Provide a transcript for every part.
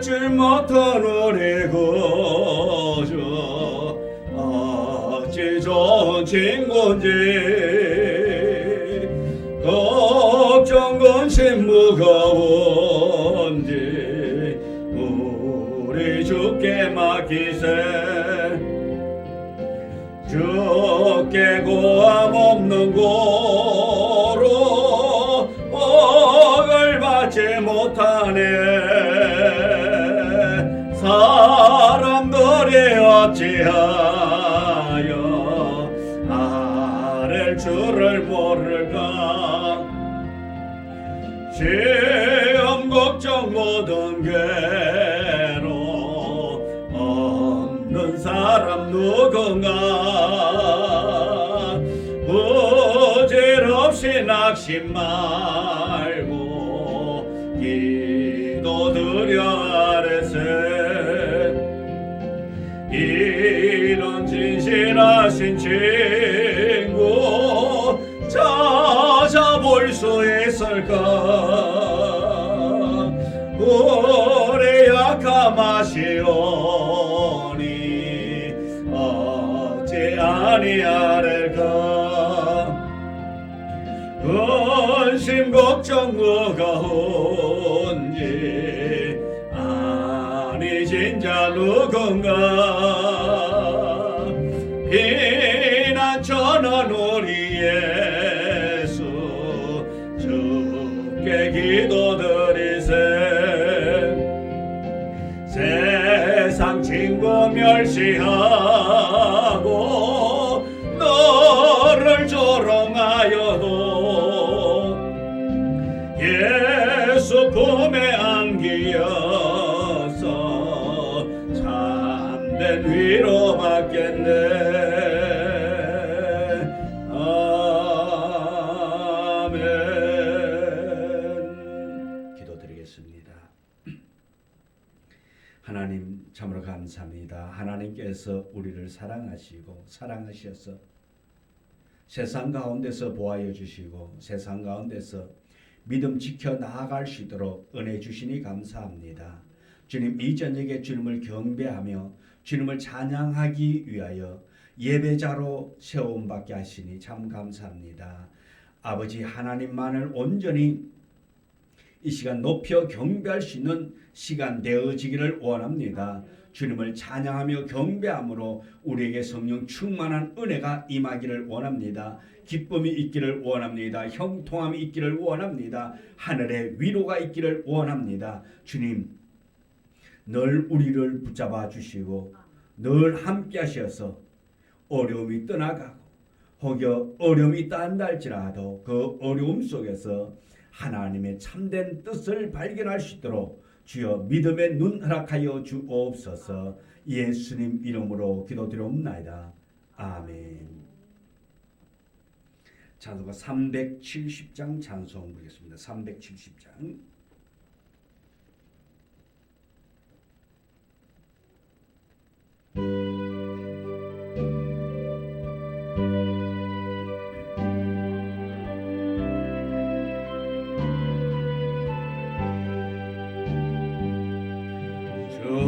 잊지 못한 우리 구주 어찌 좋은 친구인지 걱정 근심 무거운지 우리 주께 맡기세. 주께 고함 없는 고로 복을 받지 못하네. 사람들이 어찌하여 아랠 줄을 모를까. 시험 걱정 모든 괴로 없는 사람 누군가. 부질없이 낙심 말고 기도드려 아뢰세. 이런 진실하신 친구 찾아볼 수 있을까. 우리 약함 아시오니 어찌 아니하릴까. 근심 걱정 무거운지 아니 진짜 누군가. 피난처는 우리 예수 주께 기도드리세. 세상 친구 멸시하고 너를 조롱하여도 예수 품에 안기어서 참된 위로 받겠네. 아멘. 기도드리겠습니다. 하나님 참으로 감사합니다. 하나님께서 우리를 사랑하셔서 세상 가운데서 보아여 주시고 세상 가운데서 믿음 지켜 나아갈 수 있도록 은혜 주시니 감사합니다. 주님, 이 저녁에 주님을 경배하며 주님을 찬양하기 위하여 예배자로 세움받게 하시니 참 감사합니다. 아버지 하나님만을 온전히 이 시간 높여 경배할 수 있는 시간 되어지기를 원합니다. 주님을 찬양하며 경배함으로 우리에게 성령 충만한 은혜가 임하기를 원합니다. 기쁨이 있기를 원합니다. 형통함이 있기를 원합니다. 하늘의 위로가 있기를 원합니다. 주님, 늘 우리를 붙잡아 주시고 늘 함께 하셔서 어려움이 떠나가고 혹여 어려움이 있다 한다 할지라도 그 어려움 속에서 하나님의 참된 뜻을 발견할 수 있도록 주여 믿음의 눈 허락하여 주옵소서. 예수님 이름으로 기도드리옵나이다. 아멘. 찬송가 370장 찬송 부르겠습니다. 370장.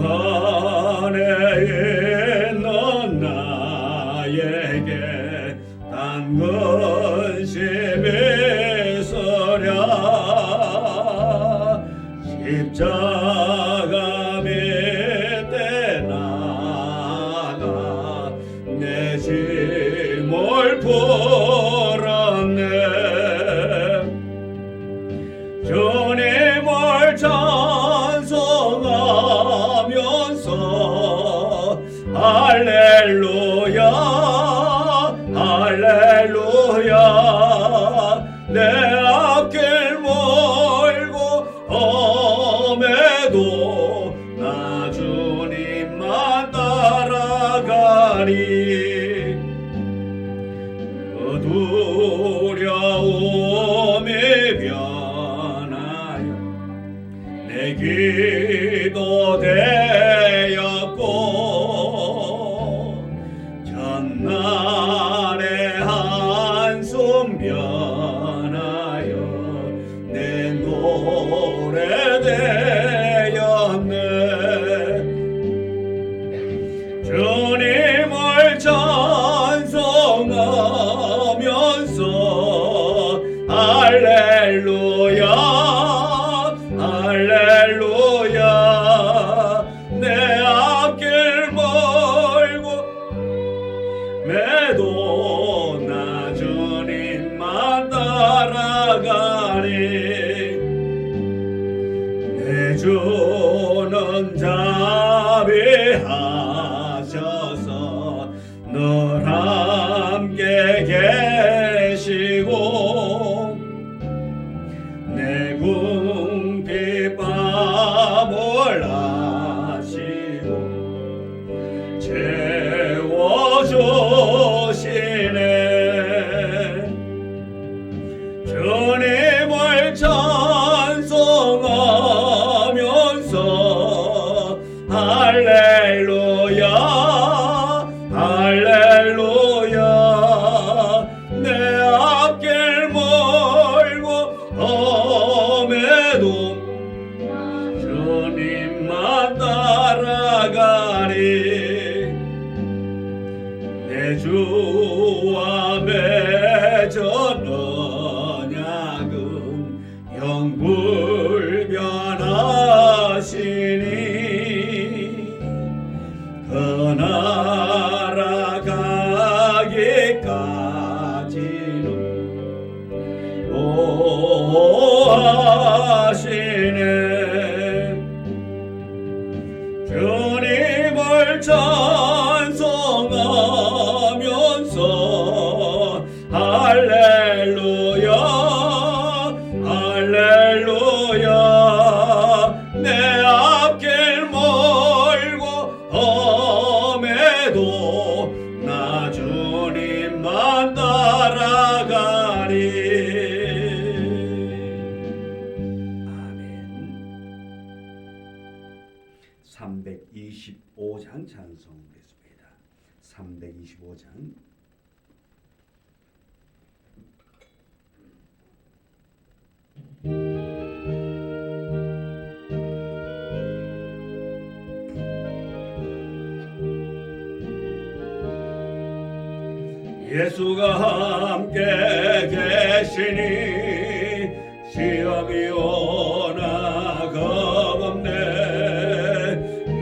안에 있는 나에게 단 근심이 있으랴. 십자가 밑에 나가 내 짐을 풀었네. 주님을 찬송하면서 할렐루야 할렐루야. 내 앞길 멀고 험해도 나 주님만 따라가리. 그 두려움이 변하여 내 기도 되었고 전날의 한숨 변하여 내 노래 되었네. 밤에도 나 주님만 따라가리. 내 주는 자비하셔서 늘 함께 계시고 내 궁핍함을 아시고 채워주시네. 주님을 찬송하면서 할렐루야 할렐루야. 내 앞길 멀고 험해도 주님만 따라가리. 내 주와 맺은 언약은 영불변하시니 그 나라 가기까지는 보호하시네. 주님을 찬송하면서 할렐루야 할렐루야. 내 앞길 멀고 험해도 나 주님만 따라가리. 아멘. 325장 찬송하겠습니다. 325장. 예수가 함께 계시니 시험이 오나 겁없네.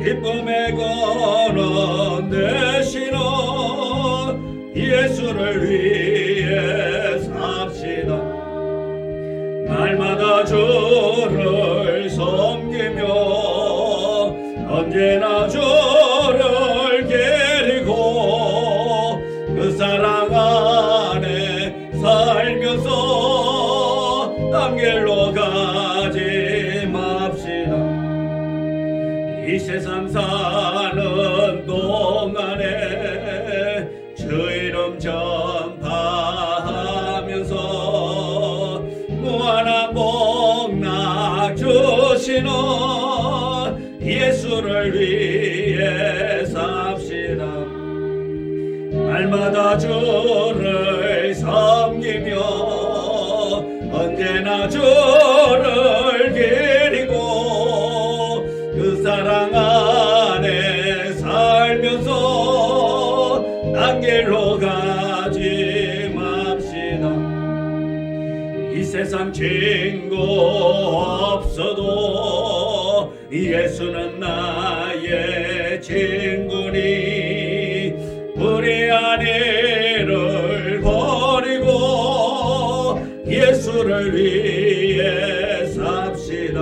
기쁨의 근원 되시는 예수를 위해 삽시다. 날마다 주를 섬기며 언제나 주를 기리고 그 사랑 안에 살면서 딴 길로 가지 맙시다. 이 세상 사는 동안에 주 이름 전파하면서 무한한 복락 주시는 예수를 위해 삽시다. 날마다 주를 섬기며 언제나 주를 기리고 그 사랑 안에 살면서 딴 길로 가지 맙시다. 이 세상 친구 없어도 예수는 나의 친구니 불의한 일을 버리고 예수를 위해 삽시다.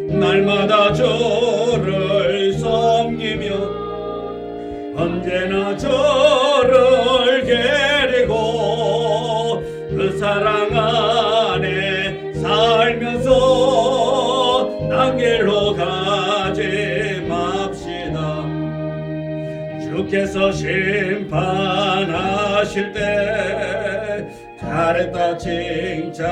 날마다 주를 섬기며 언제나 주를 기리고 그 사랑 안에 살면서 딴 길로 가지 맙시다. 주께서 심판하실 때 잘했다 칭찬하리니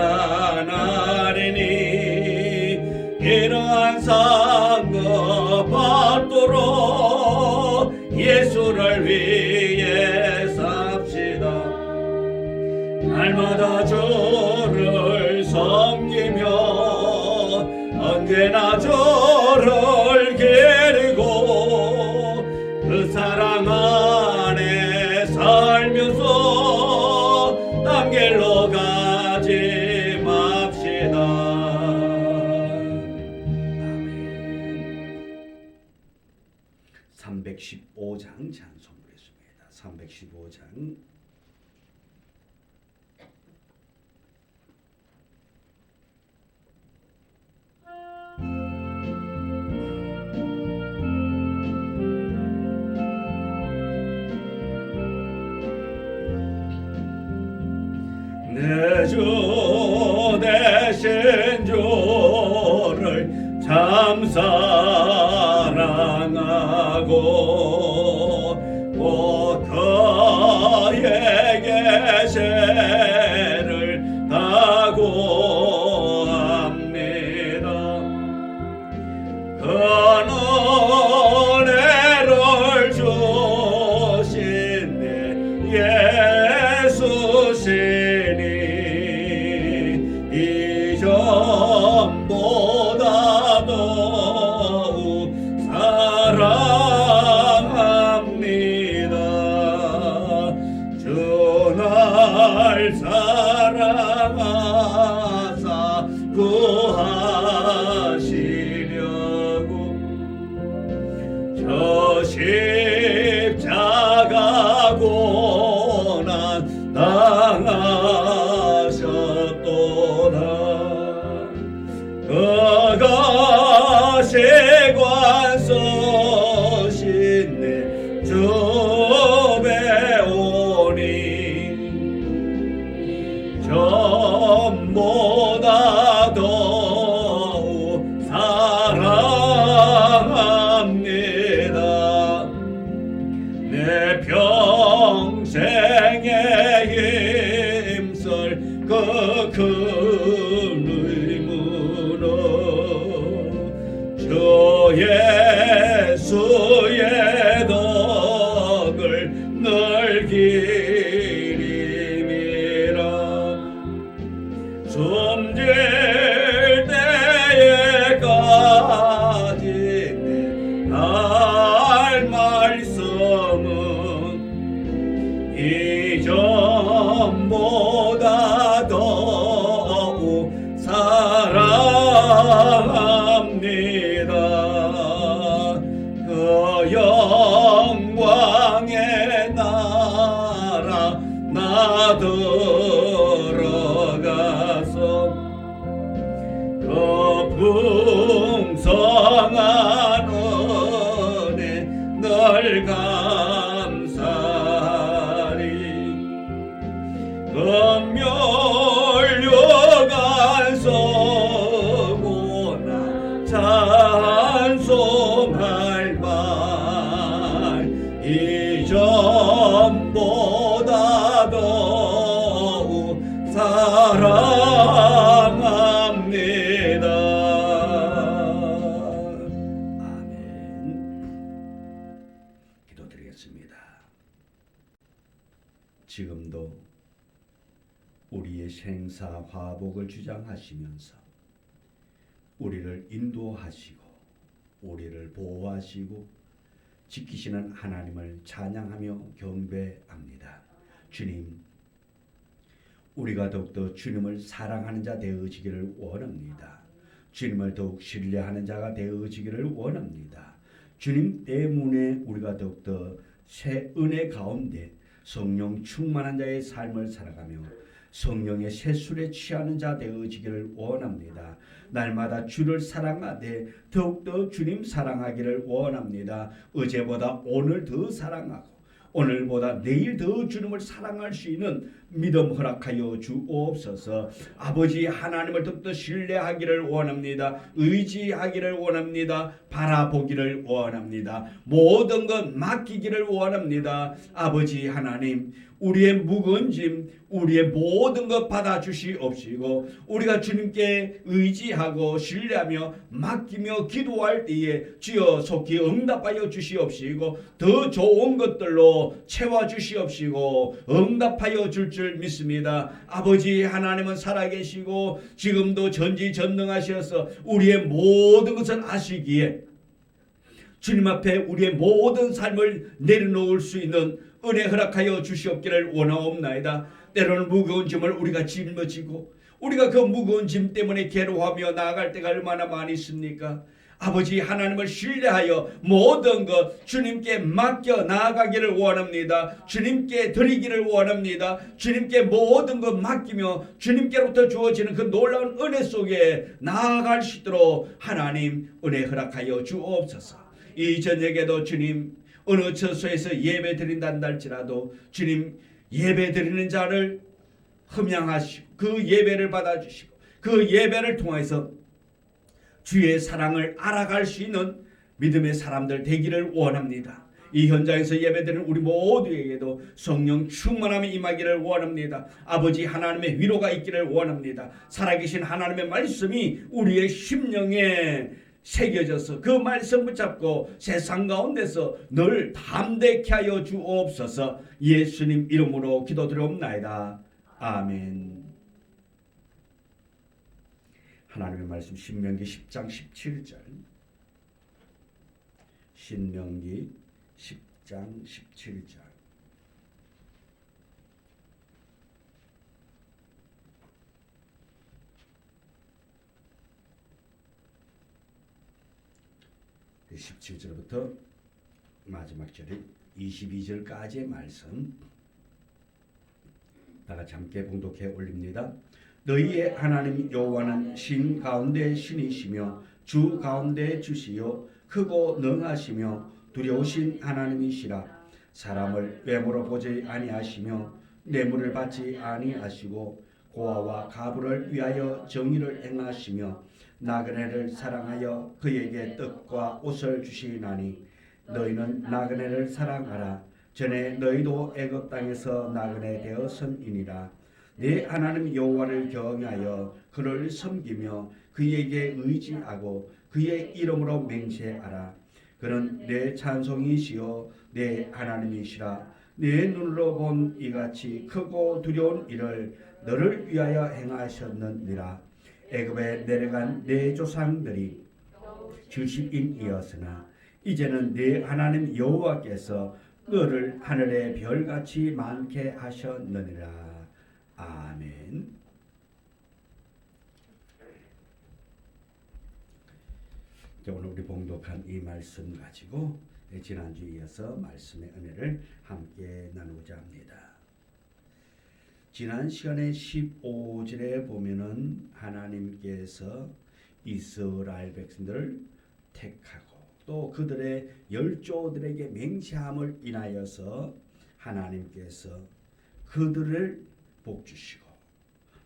이러한 상급 받도록 예수를 위해 삽시다. 날마다 주를 섬기며 언제나 주를 기리고 그 사랑 안에 살면서 딴 길로 가지 맙시다. 아멘. 315장 찬송하겠습니다. 315장. 45장 내 주 대신 주를 참 사랑하고 곧 그의 계시를 다고합니다. 그 은혜를 주신 내 예수시니 이전보다 더욱 사랑합니다. 주 날 사랑하사 구하시려고 저 십자가 고난 당하셨도다. 그가 세관 서신 내 주배오니 전보다 더욱 사랑합니다. 내 평생에 힘쓸 그 큰 의무는 주 예수의 덕을 늘 기림이라. 숨질 때에까지 날 말씀은 이전보다 더욱 사랑합니다. 그 영광의 나라 나 들어가서 그 풍성한 은혜 늘 감사리. 금멸류관 서고나 찬송할 말 이전보다 더욱 사랑합니다. 아멘. 기도드리겠습니다. 지금도 우리의 생사 화복을 주장하시면서 우리를 인도하시고 우리를 보호하시고 지키시는 하나님을 찬양하며 경배합니다. 주님, 우리가 더욱더 주님을 사랑하는 자 되어지기를 원합니다. 주님을 더욱 신뢰하는 자가 되어지기를 원합니다. 주님 때문에 우리가 더욱더 새 은혜 가운데 성령 충만한 자의 삶을 살아가며 성령의 새술에 취하는 자 되어지기를 원합니다. 날마다 주를 사랑하되 더욱더 주님 사랑하기를 원합니다. 어제보다 오늘 더 사랑하고 오늘보다 내일 더 주님을 사랑할 수 있는 믿음 허락하여 주옵소서. 아버지 하나님을 더욱더 신뢰하기를 원합니다. 의지하기를 원합니다. 바라보기를 원합니다. 모든 것 맡기기를 원합니다. 아버지 하나님, 우리의 무거운 짐, 우리의 모든 것 받아주시옵시고 우리가 주님께 의지하고 신뢰하며 맡기며 기도할 때에 주여 속히 응답하여 주시옵시고 더 좋은 것들로 채워주시옵시고 응답하여 줄 믿습니다. 아버지 하나님은 살아계시고 지금도 전지전능하셔서 우리의 모든 것을 아시기에 주님 앞에 우리의 모든 삶을 내려놓을 수 있는 은혜 허락하여 주시옵기를 원하옵나이다. 때로는 무거운 짐을 우리가 짊어지고 우리가 그 무거운 짐 때문에 괴로워하며 나아갈 때가 얼마나 많이 있습니까? 아버지 하나님을 신뢰하여 모든 것 주님께 맡겨 나아가기를 원합니다. 주님께 드리기를 원합니다. 주님께 모든 것 맡기며 주님께로부터 주어지는 그 놀라운 은혜 속에 나아갈 수 있도록 하나님 은혜 허락하여 주옵소서. 이 저녁에도 주님 어느 처소에서 예배 드린단다 할지라도 주님 예배 드리는 자를 흠양하시고 그 예배를 받아주시고 그 예배를 통해서 주의 사랑을 알아갈 수 있는 믿음의 사람들 되기를 원합니다. 이 현장에서 예배드리는 우리 모두에게도 성령 충만함이 임하기를 원합니다. 아버지 하나님의 위로가 있기를 원합니다. 살아계신 하나님의 말씀이 우리의 심령에 새겨져서 그 말씀 붙잡고 세상 가운데서 늘 담대케 하여 주옵소서. 예수님 이름으로 기도드리옵나이다. 아멘. 하나님의 말씀 신명기 10장 17절. 신명기 10장 17절. 그 17절부터 마지막 절에 22절까지의 말씀 다 같이 함께 봉독해 올립니다. 너희의 하나님 여호와는 신 가운데 신이시며 주 가운데 주시요 크고 능하시며 두려우신 하나님이시라. 사람을 외모로 보지 아니하시며 뇌물을 받지 아니하시고 고아와 가부를 위하여 정의를 행하시며 나그네를 사랑하여 그에게 떡과 옷을 주시나니 너희는 나그네를 사랑하라. 전에 너희도 애굽 땅에서 나그네 되었음이니라. 내 하나님 여호와를 경외하여 그를 섬기며 그에게 의지하고 그의 이름으로 맹세하라. 그는 내 찬송이시요 내 하나님이시라. 내 눈으로 본 이같이 크고 두려운 일을 너를 위하여 행하셨느니라. 애굽에 내려간 내 조상들이 70인이었으나 이제는 내 하나님 여호와께서 너를 하늘의 별같이 많게 하셨느니라. 아멘. 오늘 우리 봉독한 이 말씀 가지고 지난주에 이어서 말씀의 은혜를 함께 나누고자 합니다. 지난 시간에 15절에 보면은 하나님께서 이스라엘 백성들을 택하고 또 그들의 열조들에게 맹세함을 인하여서 하나님께서 그들을 복주시고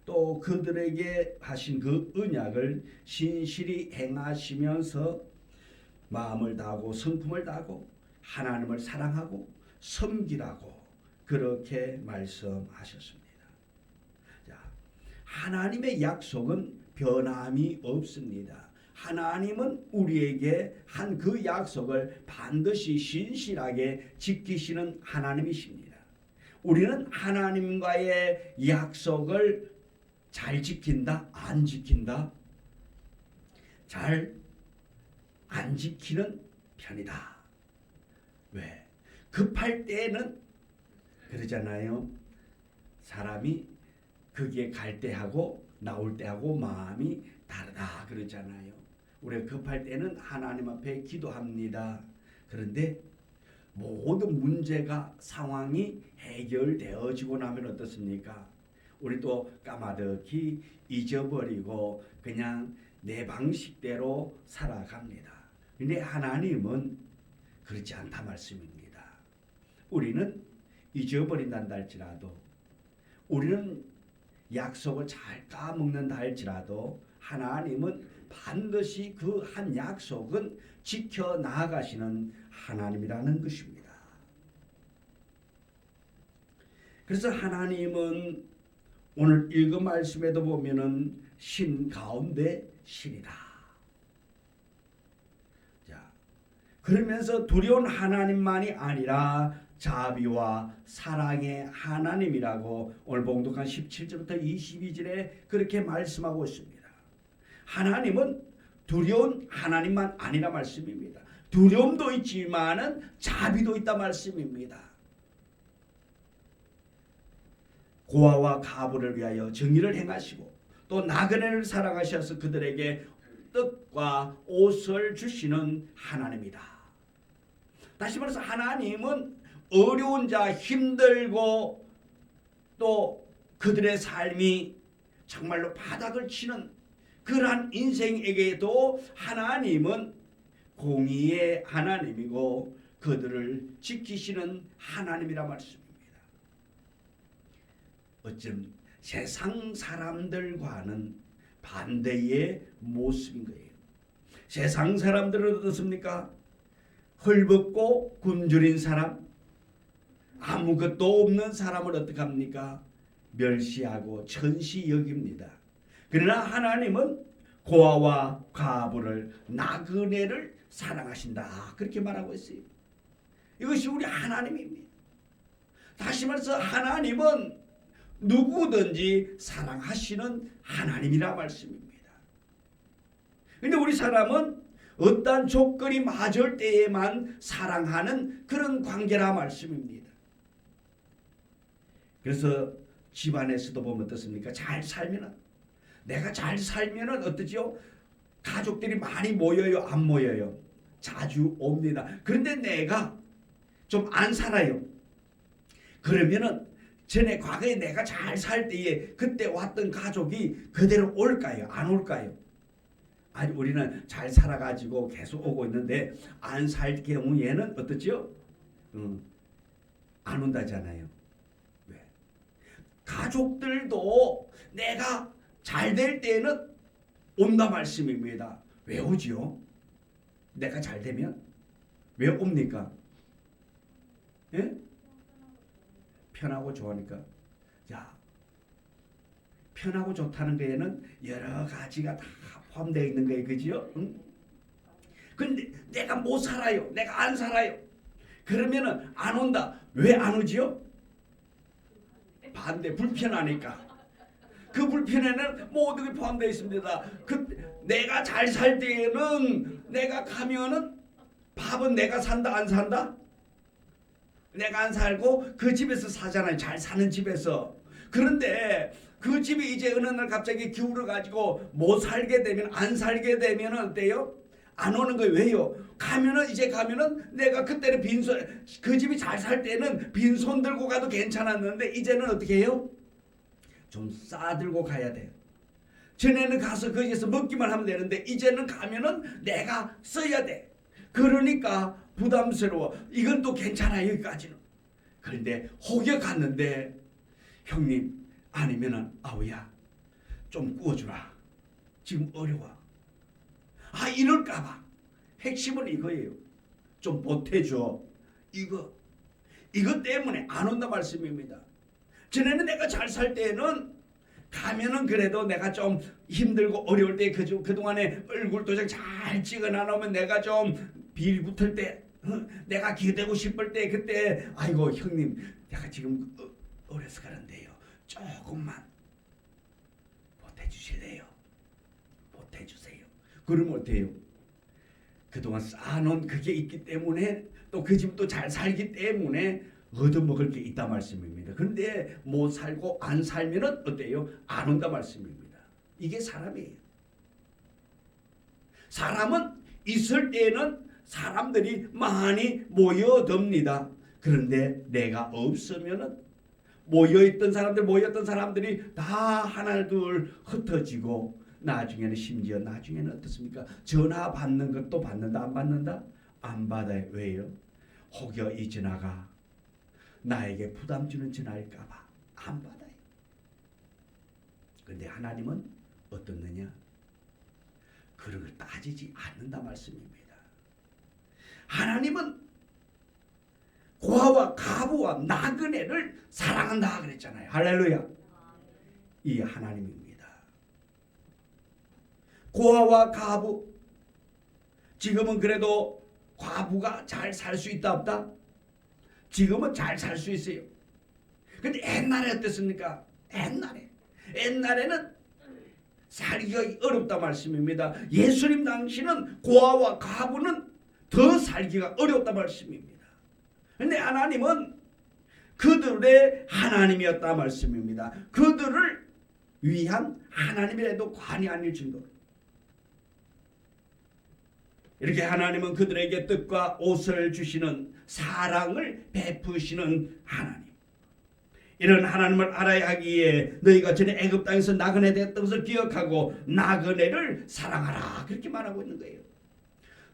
또 그들에게 하신 그 언약을 신실히 행하시면서 마음을 다하고 성품을 다하고 하나님을 사랑하고 섬기라고 그렇게 말씀하셨습니다. 자, 하나님의 약속은 변함이 없습니다. 하나님은 우리에게 한 그 약속을 반드시 신실하게 지키시는 하나님이십니다. 우리는 하나님과의 약속을 잘 지킨다, 안 지킨다? 잘 안 지키는 편이다. 왜? 급할 때는 그러잖아요. 사람이 거기에 갈 때하고 나올 때하고 마음이 다르다 그러잖아요. 우리가 급할 때는 하나님 앞에 기도합니다. 그런데 모든 문제가 상황이 해결되어지고 나면 어떻습니까? 우리 또 까마득히 잊어버리고 그냥 내 방식대로 살아갑니다. 근데 하나님은 그렇지 않다 말씀입니다. 우리는 잊어버린다 할지라도 우리는 약속을 잘 까먹는다 할지라도 하나님은 반드시 그 한 약속은 지켜 나아가시는 하나님이라는 것입니다. 그래서 하나님은 오늘 읽은 말씀에도 보면은 신 가운데 신이다. 자, 그러면서 두려운 하나님만이 아니라 자비와 사랑의 하나님이라고 오늘 봉독한 17절부터 22절에 그렇게 말씀하고 있습니다. 하나님은 두려운 하나님만 아니라 말씀입니다. 두려움도 있지만은 자비도 있다 말씀입니다. 고아와 가부를 위하여 정의를 행하시고 또 나그네를 사랑하셔서 그들에게 떡 떡과 옷을 주시는 하나님이다. 다시 말해서 하나님은 어려운 자, 힘들고 또 그들의 삶이 정말로 바닥을 치는 그러한 인생에게도 하나님은 공의의 하나님이고 그들을 지키시는 하나님이라 말씀입니다. 어쩜 세상 사람들과는 반대의 모습인 거예요. 세상 사람들은 어떻습니까? 헐벗고 굶주린 사람, 아무것도 없는 사람을 어떻게 합니까? 멸시하고 천시 여깁니다. 그러나 하나님은 고아와 과부를 나그네를 사랑하신다. 그렇게 말하고 있어요. 이것이 우리 하나님입니다. 다시 말해서 하나님은 누구든지 사랑하시는 하나님이라 말씀입니다. 그런데 우리 사람은 어떠한 조건이 맞을 때에만 사랑하는 그런 관계라 말씀입니다. 그래서 집안에서도 보면 어떻습니까? 잘 살면은, 내가 잘 살면은 어떠죠? 가족들이 많이 모여요? 안 모여요? 자주 옵니다. 그런데 내가 좀 안 살아요. 그러면은 전에 과거에 내가 잘 살 때에 그때 왔던 가족이 그대로 올까요? 안 올까요? 아니, 우리는 잘 살아가지고 계속 오고 있는데 안 살 경우에는 어떻죠? 안 온다잖아요. 왜? 가족들도 내가 잘 될 때는 온다 말씀입니다. 왜 오지요? 내가 잘 되면? 왜 옵니까? 예? 편하고 좋으니까. 자, 편하고 좋다는 거에는 여러 가지가 다 포함되어 있는 거예요. 그죠? 응? 근데 내가 못 살아요. 내가 안 살아요. 그러면은 안 온다. 왜 안 오지요? 반대, 불편하니까. 그 불편에는 모든 게 포함되어 있습니다. 내가 잘 살 때에는 내가 가면은 밥은 내가 산다 안 산다? 내가 안 살고 그 집에서 사잖아요. 잘 사는 집에서. 그런데 그 집이 이제 어느 날 갑자기 기울어 가지고 못 살게 되면, 안 살게 되면 어때요? 안 오는 거예요. 왜요? 가면은 내가 그때는 빈손, 그 집이 잘 살 때는 빈손 들고 가도 괜찮았는데 이제는 어떻게 해요? 좀 싸들고 가야 돼요. 전에는 가서 거기에서 먹기만 하면 되는데 이제는 가면은 내가 써야 돼. 그러니까 부담스러워. 이건 또 괜찮아요, 여기까지는. 그런데 혹여 갔는데 형님 아니면은 아우야 좀 구워주라. 지금 어려워. 아, 이럴까봐. 핵심은 이거예요. 좀 보태줘. 이거 때문에 안 온다 말씀입니다. 전에는 내가 잘 살 때는 가면은 그래도 내가 좀 힘들고 어려울 때 그동안에 얼굴 도장 잘 찍어놔 놓으면 내가 좀 빌 붙을 때, 내가 기대고 싶을 때, 그때 아이고 형님 내가 지금 어려서 그런데요, 조금만 보태주실래요? 보태주세요. 그러면 어때요? 그동안 쌓아놓은 그게 있기 때문에 또 그 집도 잘 살기 때문에 얻어먹을 게 있다 말씀입니다. 그런데 못 살고 안 살면은 어때요? 안 온다 말씀입니다. 이게 사람이에요. 사람은 있을 때는 사람들이 많이 모여듭니다. 그런데 내가 없으면은 모였던 사람들이 다 하나 둘 흩어지고 나중에는 어떻습니까? 전화 받는 것도 받는다 안 받는다? 안 받아요. 왜요? 혹여 이 전화가 나에게 부담 주는 전화일까봐 안 받아요. 그런데 하나님은 어떻느냐? 그런 걸 따지지 않는다 말씀입니다. 하나님은 고아와 가부와 나그네를 사랑한다 그랬잖아요. 할렐루야. 이 하나님입니다. 고아와 가부, 지금은 그래도 과부가 잘 살 수 있다 없다? 지금은 잘 살 수 있어요. 근데 옛날에 어땠습니까? 옛날에는 살기가 어렵다 말씀입니다. 예수님 당시는 고아와 가부는 더 살기가 어렵다 말씀입니다. 근데 하나님은 그들의 하나님이었다 말씀입니다. 그들을 위한 하나님이라도 관이 아닐 정도로. 이렇게 하나님은 그들에게 뜻과 옷을 주시는 사랑을 베푸시는 하나님. 이런 하나님을 알아야 하기에 너희가 전에 애굽 땅에서 나그네 되었던 것을 기억하고 나그네를 사랑하라, 그렇게 말하고 있는 거예요.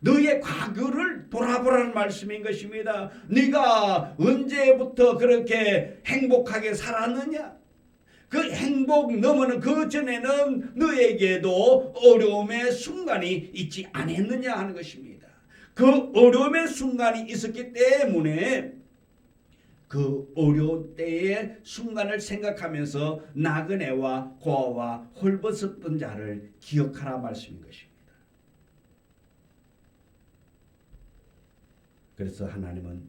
너희의 과거를 돌아보라는 말씀인 것입니다. 네가 언제부터 그렇게 행복하게 살았느냐? 그 행복 너머는 그 전에는 너에게도 어려움의 순간이 있지 않았느냐 하는 것입니다. 그 어려움의 순간이 있었기 때문에 그 어려운 때의 순간을 생각하면서 나그네와 고아와 홀벗었던 자를 기억하라 말씀인 것입니다. 그래서 하나님은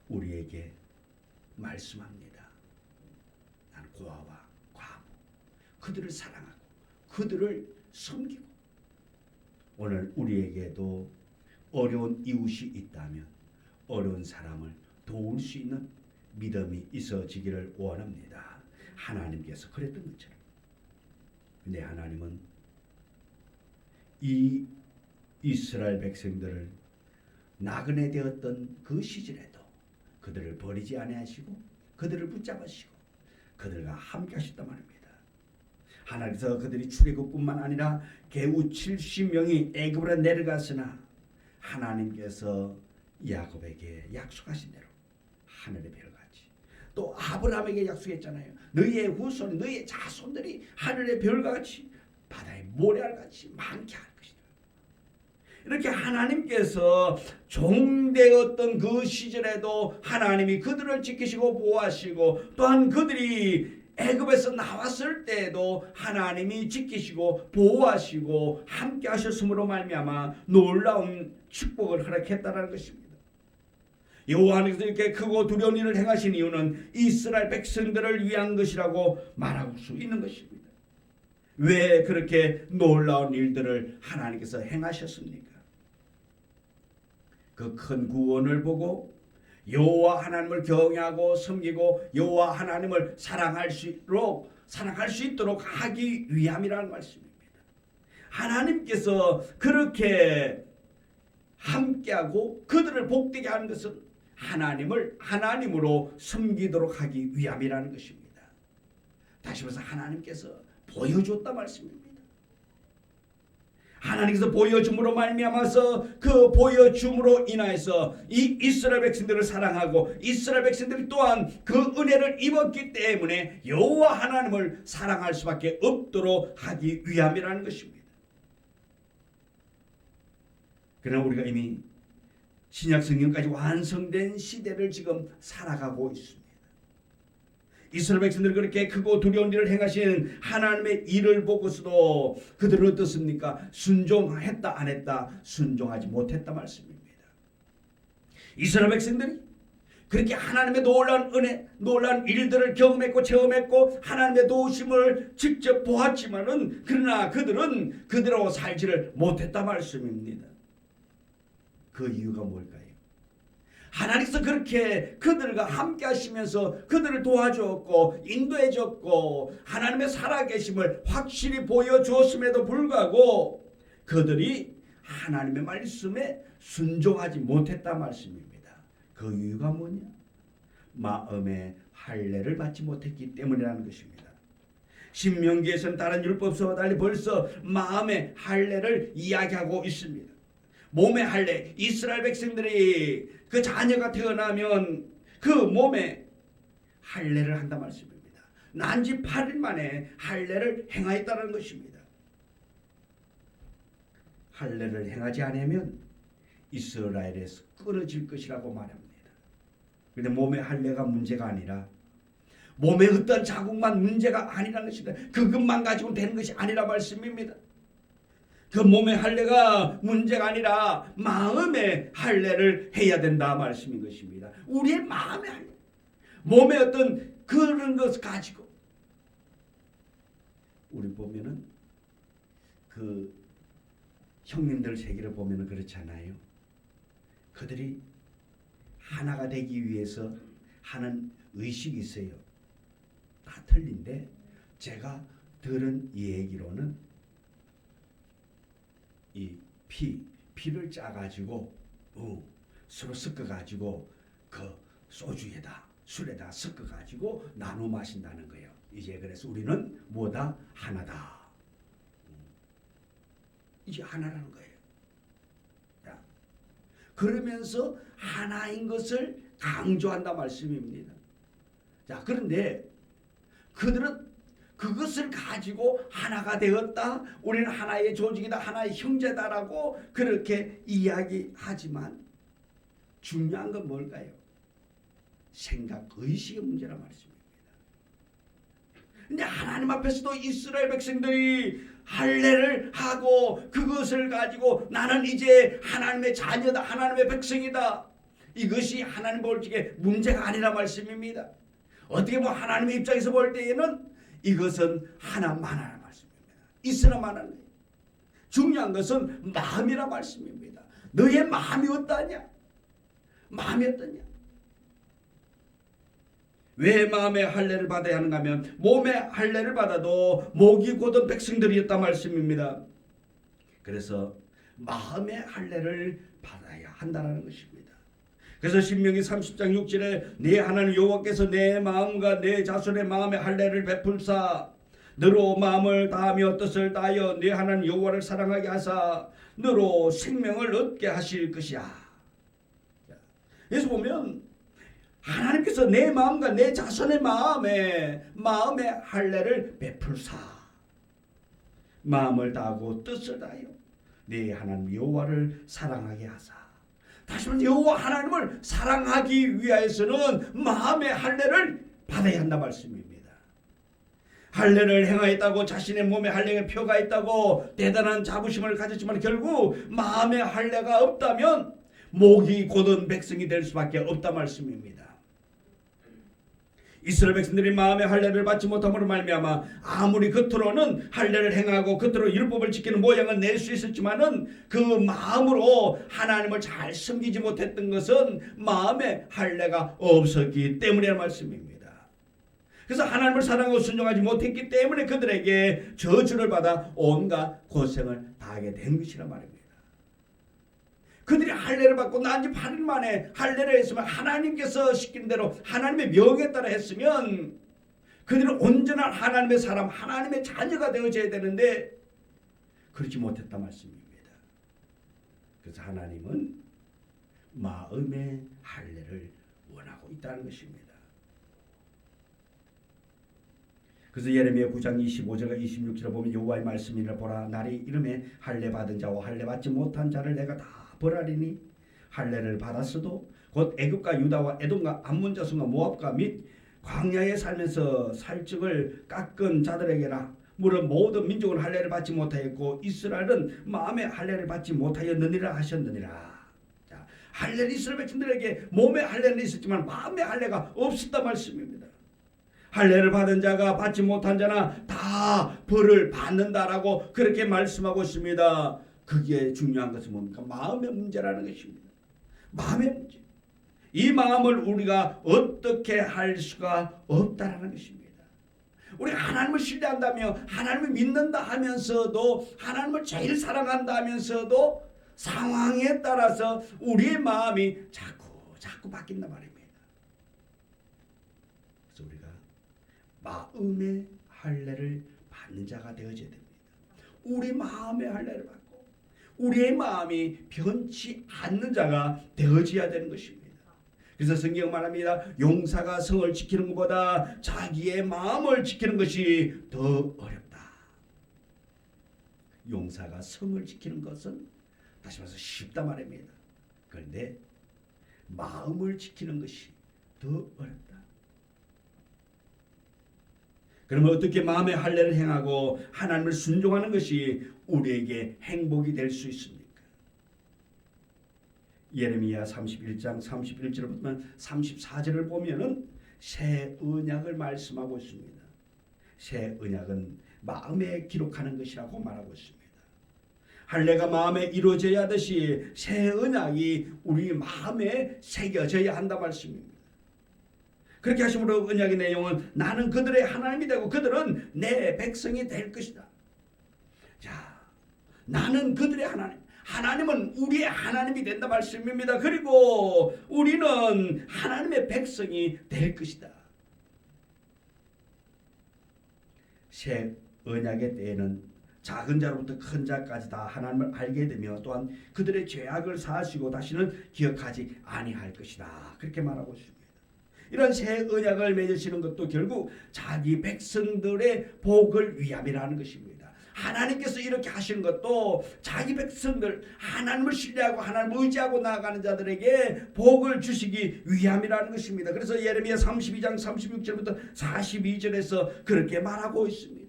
우리에게 말씀합니다. 나는 고아와 과부, 그들을 사랑하고 그들을 섬기고, 오늘 우리에게도 어려운 이웃이 있다면 어려운 사람을 도울 수 있는 믿음이 있어지기를 원합니다. 하나님께서 그랬던 것처럼. 근데 하나님은 이 이스라엘 백성들을 나그네 되었던 그 시절에도 그들을 버리지 아니하시고 그들을 붙잡으시고 그들과 함께 하셨단 말입니다. 하나님께서 그들이 출애굽뿐만 아니라 겨우 70명이 애굽으로 내려갔으나 하나님께서 야곱에게 약속하신 대로 하늘의 별같이, 또 아브라함에게 약속했잖아요. 너희의 후손, 너희의 자손들이 하늘의 별같이 바다의 모래알같이 많게 할 것이다. 이렇게 하나님께서 종되었던 그 시절에도 하나님이 그들을 지키시고 보호하시고, 또한 그들이 애굽에서 나왔을 때에도 하나님이 지키시고 보호하시고 함께 하셨으므로 말미암아 놀라운 축복을 허락했다는 것입니다. 여호와 하나님께서 이렇게 크고 두려운 일을 행하신 이유는 이스라엘 백성들을 위한 것이라고 말할 수 있는 것입니다. 왜 그렇게 놀라운 일들을 하나님께서 행하셨습니까? 그 큰 구원을 보고 여호와 하나님을 경외하고 섬기고 여호와 하나님을 사랑할 수 있도록 하기 위함이라는 말씀입니다. 하나님께서 그렇게 함께하고 그들을 복되게 하는 것은 하나님을 하나님으로 섬기도록 하기 위함이라는 것입니다. 다시 말해서 하나님께서 보여줬다 말씀입니다. 하나님께서 보여줌으로 말미암아서 그 보여줌으로 인하여서 이 이스라엘 백성들을 사랑하고 이스라엘 백성들이 또한 그 은혜를 입었기 때문에 여호와 하나님을 사랑할 수밖에 없도록 하기 위함이라는 것입니다. 그러나 우리가 이미 신약 성경까지 완성된 시대를 지금 살아가고 있습니다. 이스라엘 백성들이 그렇게 크고 두려운 일을 행하신 하나님의 일을 보고서도 그들은 어떻습니까? 순종했다 안 했다? 순종하지 못했다 말씀입니다. 이스라엘 백성들이 그렇게 하나님의 놀라운 은혜, 놀라운 일들을 경험했고 체험했고 하나님의 도우심을 직접 보았지만은 그러나 그들은 그들하고 살지를 못했다 말씀입니다. 그 이유가 뭘까요? 하나님께서 그렇게 그들과 함께 하시면서 그들을 도와주었고 인도해 줬고 하나님의 살아계심을 확실히 보여주었음에도 불구하고 그들이 하나님의 말씀에 순종하지 못했다 말씀입니다. 그 이유가 뭐냐? 마음의 할례를 받지 못했기 때문이라는 것입니다. 신명기에서는 다른 율법서와 달리 벌써 마음의 할례를 이야기하고 있습니다. 몸의 할례, 이스라엘 백성들이 그 자녀가 태어나면 그 몸에 할례를 한다 말씀입니다. 난지 8일 만에 할례를 행하였다는 것입니다. 할례를 행하지 않으면 이스라엘에서 끊어질 것이라고 말합니다. 그런데 몸의 할례가 문제가 아니라 몸의 어떤 자국만 문제가 아니라는 것입니다. 그것만 가지고 되는 것이 아니라 말씀입니다. 그 몸의 할례가 문제가 아니라 마음의 할례를 해야 된다 말씀인 것입니다. 우리의 마음의 할례, 몸의 어떤 그런 것을 가지고 우리 보면은 그 형님들 세계를 보면은 그렇잖아요. 그들이 하나가 되기 위해서 하는 의식이 있어요. 다 틀린데 제가 들은 얘기로는 이 피를 짜가지고 서로 섞어가지고 그 소주에다 술에다 섞어가지고 나눠 마신다는 거예요. 이제 그래서 우리는 뭐다? 하나다. 이제 하나라는 거예요. 자, 그러면서 하나인 것을 강조한다 말씀입니다. 자, 그런데 그들은 그것을 가지고 하나가 되었다. 우리는 하나의 조직이다. 하나의 형제다라고 그렇게 이야기하지만 중요한 건 뭘까요? 생각, 의식의 문제란 말씀입니다. 근데 하나님 앞에서도 이스라엘 백성들이 할례를 하고 그것을 가지고 나는 이제 하나님의 자녀다. 하나님의 백성이다. 이것이 하나님 볼 적에 문제가 아니라 말씀입니다. 어떻게 보면 하나님의 입장에서 볼 때에는 이것은 하나만하라 말씀입니다. 있으나마나. 중요한 것은 마음이라 말씀입니다. 너의 마음이 어떠냐? 마음이 어떠냐? 왜 마음의 할례를 받아야 하는가 하면 몸의 할례를 받아도 목이 곧은 백성들이었다 말씀입니다. 그래서 마음의 할례를 받아야 한다는 것입니다. 그래서 신명기 30장 6절에 네 하나님 여호와께서 내 마음과 내 자손의 마음의 할례를 베풀사 너로 마음을 다하며 뜻을 다하여 네 하나님 여호와를 사랑하게 하사 너로 생명을 얻게 하실 것이야. 그래서 보면 하나님께서 내 마음과 내 자손의 마음의 할례를 베풀사 마음을 다하고 뜻을 다하여 네 하나님 여호와를 사랑하게 하사. 다시 말해 여호와 하나님을 사랑하기 위하여서는 마음의 할례를 받아야 한다 말씀입니다. 할례를 행하였다고 자신의 몸에 할례의 표가 있다고 대단한 자부심을 가졌지만 결국 마음의 할례가 없다면 목이 곧은 백성이 될 수밖에 없다 말씀입니다. 이스라엘 백성들이 마음의 할례를 받지 못함으로 말미암아 아무리 겉으로는 할례를 행하고 겉으로 율법을 지키는 모양을 낼 수 있었지만은 그 마음으로 하나님을 잘 섬기지 못했던 것은 마음의 할례가 없었기 때문이라는 말씀입니다. 그래서 하나님을 사랑하고 순종하지 못했기 때문에 그들에게 저주를 받아 온갖 고생을 당하게 된 것이란 말입니다. 그들이 할례를 받고 난 지 8일 만에 할례를 했으면 하나님께서 시키는 대로 하나님의 명에 따라 했으면 그들은 온전한 하나님의 사람, 하나님의 자녀가 되어져야 되는데 그렇지 못했단 말씀입니다. 그래서 하나님은 마음의 할례를 원하고 있다는 것입니다. 그래서 예레미야 9장 25절과 26절을 보면 여호와의 말씀이라 보라 날이 이름에 할례 받은 자와 할례 받지 못한 자를 내가 다 벌하리니 할례를 받았어도 곧 애굽과 유다와 에돔과 암몬 자손과 모압과 및 광야에 살면서 살ጭ을 깎은 자들에게라. 물론 모든 민족은 할례를 받지 못하였고 이스라엘은 마음의 할례를 받지 못하였느니라 하셨느니라. 자, 할례는 이스라엘 백성들에게 몸의 할례는 있었지만 마음의 할례가 없었단 말씀입니다. 할례를 받은 자가 받지 못한 자나 다 벌을 받는다라고 그렇게 말씀하고 있습니다. 그게 중요한 것은 뭡니까? 마음의 문제라는 것입니다. 마음의 문제. 이 마음을 우리가 어떻게 할 수가 없다라는 것입니다. 우리가 하나님을 신뢰한다며 하나님을 믿는다 하면서도 하나님을 제일 사랑한다 하면서도 상황에 따라서 우리의 마음이 자꾸 바뀐단 말입니다. 그래서 우리가 마음의 할례를 받는 자가 되어져야 됩니다. 우리 마음의 할례를 받고 우리의 마음이 변치 않는 자가 되어져야 되는 것입니다. 그래서 성경은 말합니다. 용사가 성을 지키는 것보다 자기의 마음을 지키는 것이 더 어렵다. 용사가 성을 지키는 것은 다시 말해서 쉽다 말입니다. 그런데 마음을 지키는 것이 더 어렵다. 그러면 어떻게 마음의 할례를 행하고 하나님을 순종하는 것이 우리에게 행복이 될 수 있습니까? 예레미야 31장 31절부터 34절을 보면은 새 언약을 말씀하고 있습니다. 새 언약은 마음에 기록하는 것이라고 말하고 있습니다. 할례가 마음에 이루어져야 하듯이 새 언약이 우리 마음에 새겨져야 한다 말씀입니다. 그렇게 하심으로 언약의 내용은 나는 그들의 하나님이 되고 그들은 내 백성이 될 것이다. 자, 나는 그들의 하나님. 하나님은 우리의 하나님이 된다 말씀입니다. 그리고 우리는 하나님의 백성이 될 것이다. 새 언약의 때에는 작은 자로부터 큰 자까지 다 하나님을 알게 되며 또한 그들의 죄악을 사하시고 다시는 기억하지 아니할 것이다. 그렇게 말하고 있습니다. 이런 새 언약을 맺으시는 것도 결국 자기 백성들의 복을 위함이라는 것입니다. 하나님께서 이렇게 하시는 것도 자기 백성들, 하나님을 신뢰하고 하나님을 의지하고 나아가는 자들에게 복을 주시기 위함이라는 것입니다. 그래서 예레미야 32장 36절부터 42절에서 그렇게 말하고 있습니다.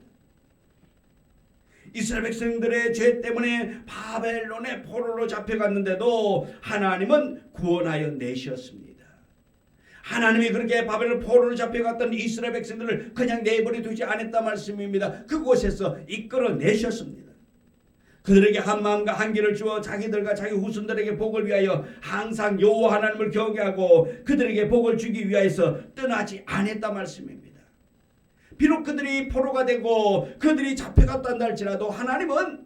이스라엘 백성들의 죄 때문에 바벨론의 포로로 잡혀갔는데도 하나님은 구원하여 내셨습니다. 하나님이 그렇게 바벨론 포로로 잡혀갔던 이스라엘 백성들을 그냥 내버려 두지 않았다 말씀입니다. 그곳에서 이끌어 내셨습니다. 그들에게 한 마음과 한 길을 주어 자기들과 자기 후손들에게 복을 위하여 항상 여호와 하나님을 경외하고 그들에게 복을 주기 위하여서 떠나지 않았다 말씀입니다. 비록 그들이 포로가 되고 그들이 잡혀갔다 한다 할지라도 하나님은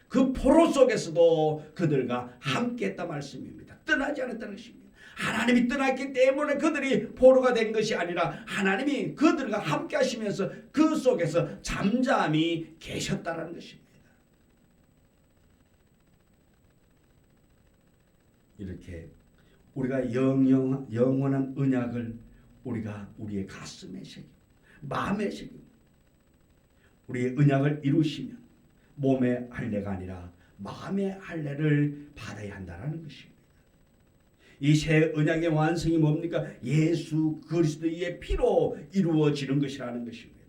그 포로 속에서도 그들과 함께했다 말씀입니다. 떠나지 않았다는 것입니다. 하나님이 떠났기 때문에 그들이 포로가 된 것이 아니라 하나님이 그들과 함께 하시면서 그 속에서 잠잠히 계셨다는 것입니다. 이렇게 우리가 영원한 언약을 우리가 우리의 가슴에 새기고 마음에 새기고 우리의 언약을 이루시면 몸의 할례가 아니라 마음의 할례를 받아야 한다는 것입니다. 이 새 언약의 완성이 뭡니까? 예수 그리스도의 피로 이루어지는 것이라는 것입니다.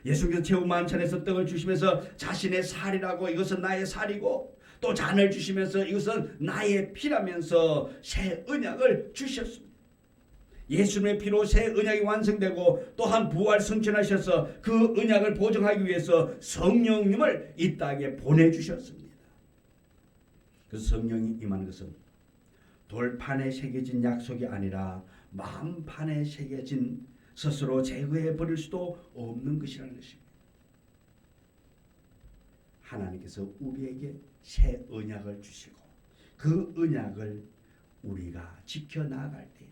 예수께서 최후 만찬에서 떡을 주시면서 자신의 살이라고 이것은 나의 살이고 또 잔을 주시면서 이것은 나의 피라면서 새 언약을 주셨습니다. 예수님의 피로 새 언약이 완성되고 또한 부활 승천하셔서 그 언약을 보증하기 위해서 성령님을 이 땅에 보내주셨습니다. 그래서 성령이 임하는 것은 돌판에 새겨진 약속이 아니라 마음판에 새겨진 스스로 제거해 버릴 수도 없는 것이라는 것입니다. 하나님께서 우리에게 새 언약을 주시고 그 언약을 우리가 지켜나갈 때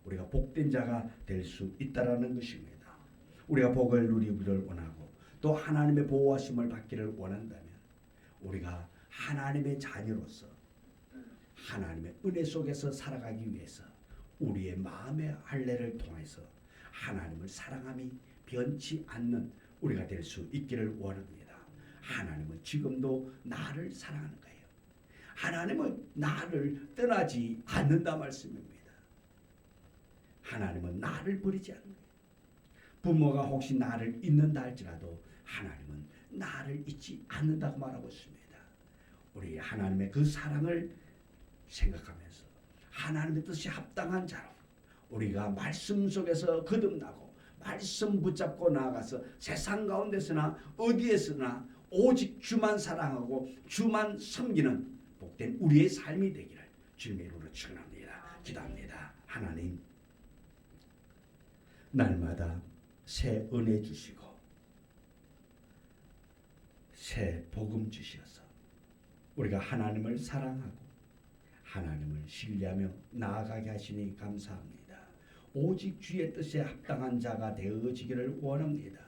우리가 복된 자가 될 수 있다라는 것입니다. 우리가 복을 누리기를 원하고 또 하나님의 보호하심을 받기를 원한다면 우리가 하나님의 자녀로서 하나님의 은혜 속에서 살아가기 위해서 우리의 마음의 할례를 통해서 하나님을 사랑함이 변치 않는 우리가 될 수 있기를 원합니다. 하나님은 지금도 나를 사랑하는 거예요. 하나님은 나를 떠나지 않는다 말씀입니다. 하나님은 나를 버리지 않는 거예요. 부모가 혹시 나를 잊는다 할지라도 하나님은 나를 잊지 않는다고 말하고 있습니다. 우리 하나님의 그 사랑을 생각하면서 하나님의 뜻이 합당한 자로 우리가 말씀 속에서 거듭나고 말씀 붙잡고 나아가서 세상 가운데서나 어디에서나 오직 주만 사랑하고 주만 섬기는 복된 우리의 삶이 되기를 주님의 이름으로 축원합니다. 기도합니다. 하나님, 날마다 새 은혜 주시고 새 복음 주셔서 우리가 하나님을 사랑하고 하나님을 신뢰하며 나아가게 하시니 감사합니다. 오직 주의 뜻에 합당한 자가 되어지기를 원합니다.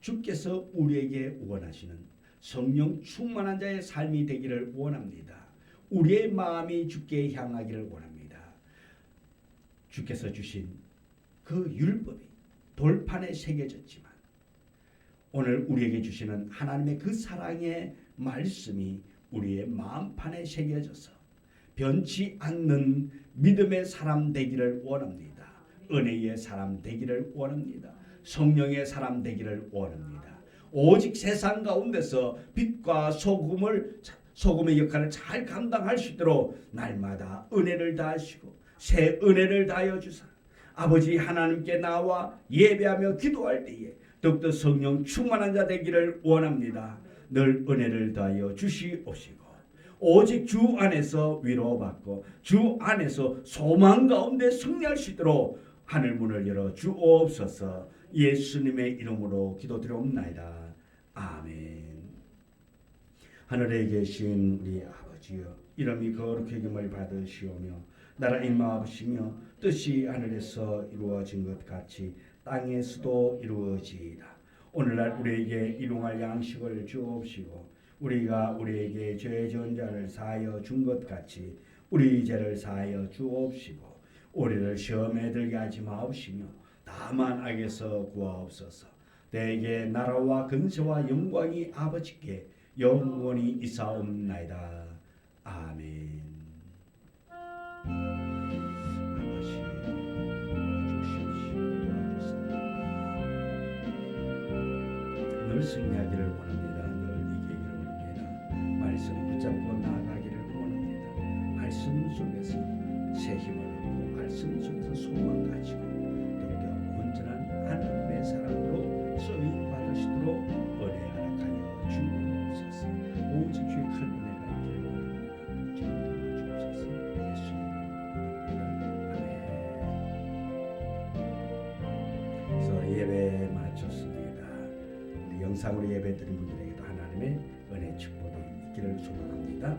주께서 우리에게 원하시는 성령 충만한 자의 삶이 되기를 원합니다. 우리의 마음이 주께 향하기를 원합니다. 주께서 주신 그 율법이 돌판에 새겨졌지만 오늘 우리에게 주시는 하나님의 그 사랑의 말씀이 우리의 마음판에 새겨져서 변치 않는 믿음의 사람 되기를 원합니다. 은혜의 사람 되기를 원합니다. 성령의 사람 되기를 원합니다. 오직 세상 가운데서 빛과 소금의 역할을 잘 감당할 수 있도록 날마다 은혜를 다하시고 새 은혜를 다하여 주사 아버지 하나님께 나와 예배하며 기도할 때에 더욱더 성령 충만한 자 되기를 원합니다. 늘 은혜를 다하여 주시옵시고 오직 주 안에서 위로받고 주 안에서 소망 가운데 승리할 수 있도록 하늘 문을 열어 주옵소서. 예수님의 이름으로 기도드리옵나이다. 아멘. 하늘에 계신 우리 아버지여, 이름이 거룩히 여김을 받으시오며 나라 임하옵시며 뜻이 하늘에서 이루어진 것 같이 땅에서도 이루어지이다. 오늘날 우리에게 일용할 양식을 주옵시고 우리가 우리에게 죄 지은 자를 사하여 준 것 같이 우리 죄를 사하여 주옵시고 우리를 시험에 들게 하지 마옵시며 다만 악에서 구하옵소서. 내게 나라와 근세와 영광이 아버지께 영원히 있사옵나이다. 아멘. 아버지 도와주십시오. 늘 승리하기를 원합니다. 늘 이기기를 원합니다. 말씀 붙잡고 나아가기를 원합니다. 말씀 속에서 새 힘을 얻고 말씀 속에서 소망 가지고 더욱더 온전한 하나님의 사랑으로 쓰임 받으시도록 은혜 허락하여 주옵소서. 오직 주의 큰 은혜가 있기를 원합니다. 좀 도와주옵소서. 예수님 이름으로. 그래서 예배 마쳤습니다. 우리 영상으로 예배 드린 분들에게도 하나님의 은혜 축복이 있기를 소망합니다.